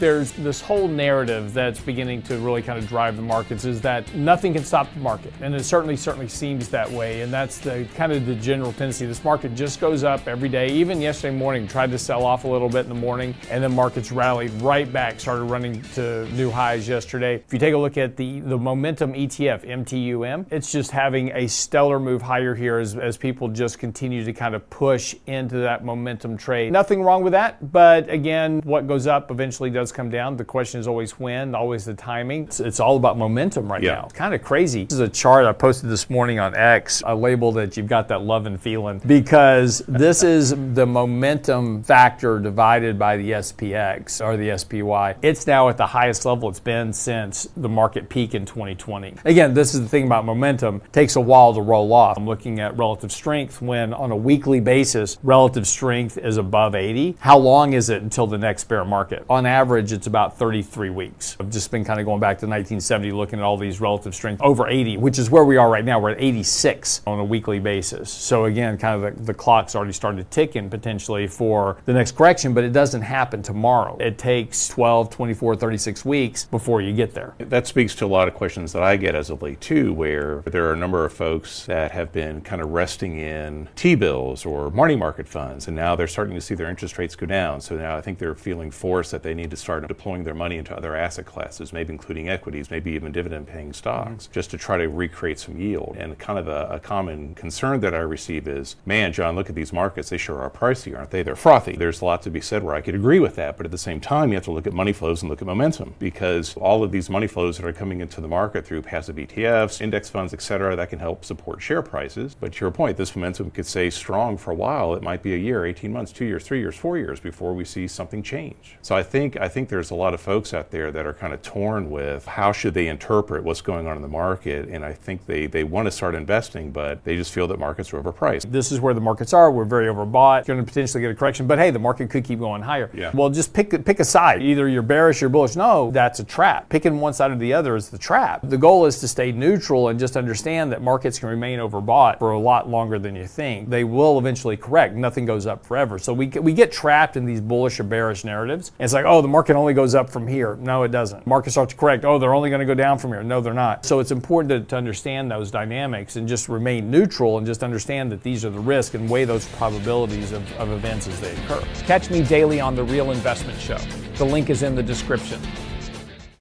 There's this whole narrative that's beginning to really kind of drive the markets is that nothing can stop the market. And it certainly seems that way. And that's the kind of the general tendency. This market just goes up every day. Even yesterday morning, tried to sell off a little bit in the morning, and then markets rallied right back, started running to new highs yesterday. If you take a look at the momentum ETF, MTUM, it's just having a stellar move higher here as people just continue to kind of push into that momentum trade. Nothing wrong with that, but again, what goes up eventually does come down. The question is always when, always the timing. It's all about momentum right now. It's kind of crazy. This is a chart I posted this morning on X. I labeled it, you've got that love and feeling, because this is the momentum factor divided by the SPX or the SPY. It's now at the highest level it's been since the market peak in 2020. Again, this is the thing about momentum. It takes a while to roll off. I'm looking at relative strength when on a weekly basis, relative strength is above 80. How long is it until the next bear market? On average, it's about 33 weeks. I've just been kind of going back to 1970 looking at all these relative strength over 80, which is where we are right now. We're at 86 on a weekly basis. So again, kind of the clock's already started ticking potentially for the next correction, but it doesn't happen tomorrow. It takes 12, 24, 36 weeks before you get there. That speaks to a lot of questions that I get as of late too, where there are a number of folks that have been kind of resting in T-bills or money market funds, and now they're starting to see their interest rates go down. So now I think they're feeling forced that they need to start deploying their money into other asset classes, maybe including equities, maybe even dividend-paying stocks, just to try to recreate some yield. And kind of a common concern that I receive is, man, John, look at these markets. They sure are pricey, aren't they? They're frothy. There's a lot to be said where I could agree with that, but at the same time, you have to look at money flows and look at momentum, because all of these money flows that are coming into the market through passive ETFs, index funds, et cetera, that can help support share prices. But to your point, this momentum could stay strong for a while. It might be a year, 18 months, 2 years, 3 years, 4 years before we see something change. So I think there's a lot of folks out there that are kind of torn with how should they interpret what's going on in the market, and I think they want to start investing, but they just feel that markets are overpriced. This is where the markets are. We're very overbought. You're going to potentially get a correction, but hey, the market could keep going higher. Yeah. Well, just pick a side. Either you're bearish or bullish. No, that's a trap. Picking one side or the other is the trap. The goal is to stay neutral and just understand that markets can remain overbought for a lot longer than you think. They will eventually correct. Nothing goes up forever. So we get trapped in these bullish or bearish narratives. And it's like, oh, the market only goes up from here. No, it doesn't. Markets start to correct. Oh, they're only going to go down from here. No, they're not. So it's important to understand those dynamics and just remain neutral and just understand that these are the risks and weigh those probabilities of events as they occur. Catch me daily on The Real Investment Show. The link is in the description.